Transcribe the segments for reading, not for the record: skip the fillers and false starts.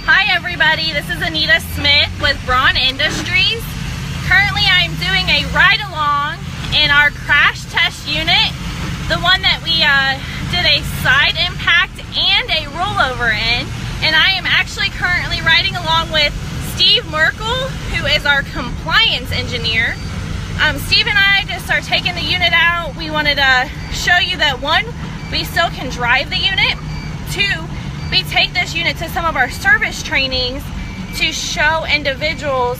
Hi everybody, this is Anita Smith with Braun Industries. Currently I'm doing a ride-along in our crash test unit, the one that we did a side impact and a rollover in, and I am actually currently riding along with Steve Merkel, who is our compliance engineer. Steve and I just are taking the unit out. We wanted to show you that, one, we still can drive the unit. Two, we take this unit to some of our service trainings to show individuals,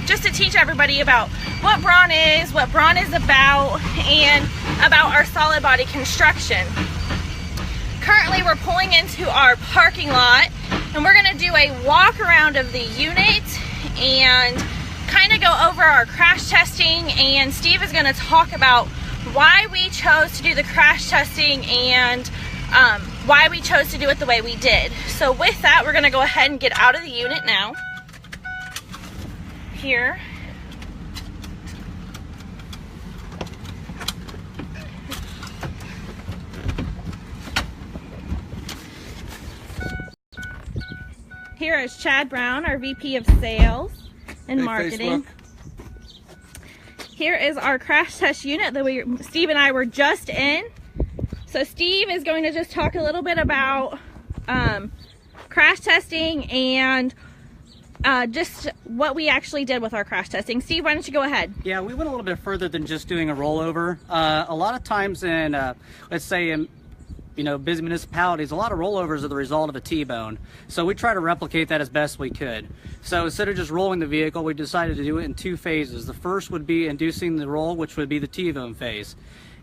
just to teach everybody about what Braun is about, and about our solid body construction. Currently we're pulling into our parking lot and we're going to do a walk around of the unit and kind of go over our crash testing, and Steve is going to talk about why we chose to do the crash testing and why we chose to do it the way we did. So with that, we're going to go ahead and get out of the unit now. Here. Here is Chad Braun, our VP of Sales and Marketing. Facebook. Here is our crash test unit that Steve and I were just in. So Steve is going to just talk a little bit about crash testing and just what we actually did with our crash testing. Steve, why don't you go ahead? Yeah, we went a little bit further than just doing a rollover. A lot of times in, let's say in, busy municipalities, a lot of rollovers are the result of a T-bone. So we try to replicate that as best we could. So instead of just rolling the vehicle, we decided to do it in two phases. The first would be inducing the roll, which would be the T-bone phase.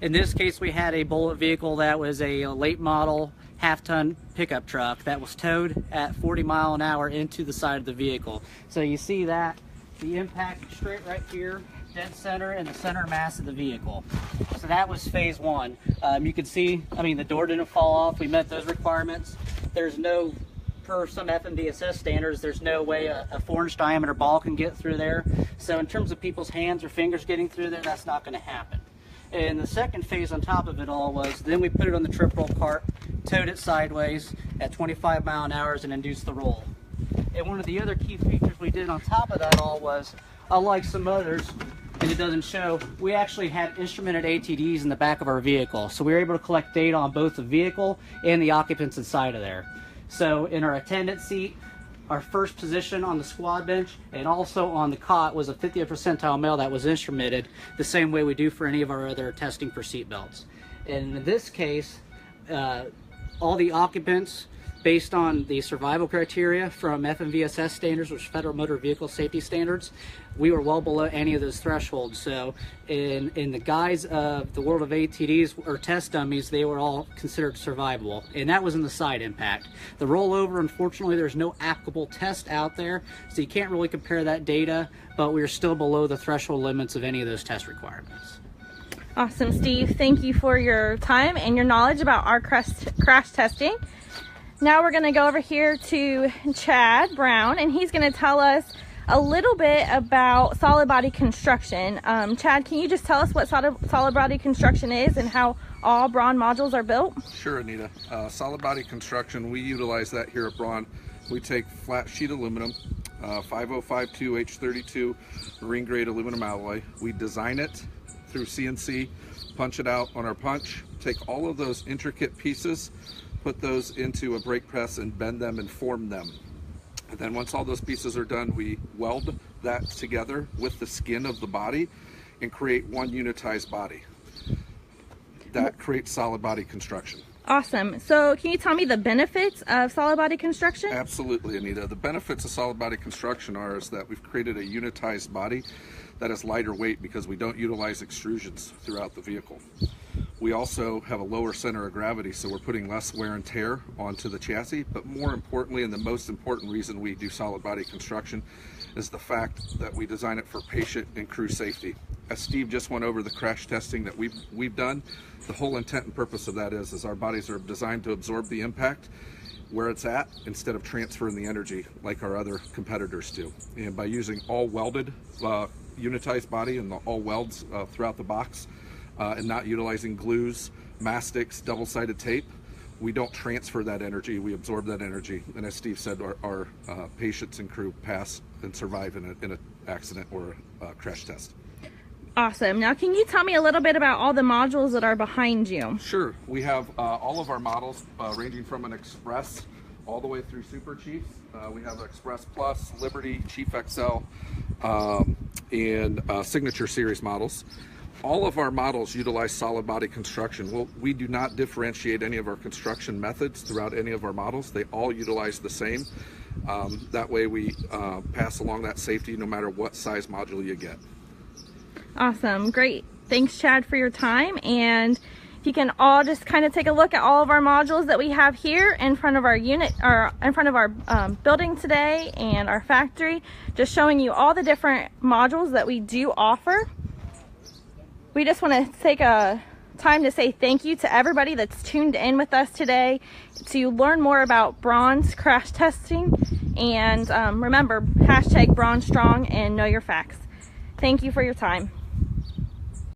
In this case, we had a bullet vehicle that was a late model half-ton pickup truck that was towed at 40 miles an hour into the side of the vehicle. So you see that, the impact straight right here, dead center in the center mass of the vehicle. So that was phase one. You can see, the door didn't fall off. We met those requirements. There's no, per some FMVSS standards, there's no way a 4-inch diameter ball can get through there. So in terms of people's hands or fingers getting through there, that's not going to happen. And the second phase on top of it all was, then we put it on the trip roll cart, towed it sideways at 25 mile an hour and induced the roll. And one of the other key features we did on top of that all was, unlike some others, and it doesn't show, we actually had instrumented ATDs in the back of our vehicle. So we were able to collect data on both the vehicle and the occupants inside of there. So in our attendant seat, our first position on the squad bench, and also on the cot was a 50th percentile male that was instrumented the same way we do for any of our other testing for seat belts. And in this case, all the occupants, based on the survival criteria from FMVSS standards, which are Federal Motor Vehicle Safety Standards, we were well below any of those thresholds. So in the guise of the world of ATDs or test dummies, they were all considered survivable. And that was in the side impact. The rollover, unfortunately, there's no applicable test out there, so you can't really compare that data, but we are still below the threshold limits of any of those test requirements. Awesome, Steve. Thank you for your time and your knowledge about our crash testing. Now we're going to go over here to Chad Braun, and he's going to tell us a little bit about solid body construction. Chad, can you just tell us what solid body construction is and how all Braun modules are built? Sure, Anita. Solid body construction, we utilize that here at Braun. We take flat sheet aluminum, 5052H32 marine grade aluminum alloy. We design it through CNC, punch it out on our punch, take all of those intricate pieces, put those into a brake press and bend them and form them. And then once all those pieces are done, we weld that together with the skin of the body and create one unitized body. That creates solid body construction. Awesome. So can you tell me the benefits of solid body construction? Absolutely, Anita. The benefits of solid body construction is that we've created a unitized body that is lighter weight because we don't utilize extrusions throughout the vehicle. We also have a lower center of gravity, so we're putting less wear and tear onto the chassis. But more importantly, and the most important reason we do solid body construction, is the fact that we design it for patient and crew safety. As Steve just went over the crash testing that we've done, the whole intent and purpose of that is our bodies are designed to absorb the impact where it's at instead of transferring the energy like our other competitors do. And by using all welded unitized body and all welds throughout the box, and not utilizing glues, mastics, double-sided tape, we don't transfer that energy, we absorb that energy. And as Steve said, our patients and crew pass and survive in an accident or a crash test. Awesome. Now, can you tell me a little bit about all the modules that are behind you? Sure. We have all of our models ranging from an Express all the way through Super Chiefs. We have Express Plus, Liberty, Chief XL, and Signature Series models. All of our models utilize solid body construction. Well, we do not differentiate any of our construction methods throughout any of our models. They all utilize the same. That way we pass along that safety no matter what size module you get. Awesome. Great. Thanks, Chad, for your time. And if you can all just kind of take a look at all of our modules that we have here in front of our unit, or in front of our building today and our factory, just showing you all the different modules that we do offer. We just want to take a time to say thank you to everybody that's tuned in with us today to learn more about Braun's crash testing. And remember, #BraunStrong and know your facts. Thank you for your time.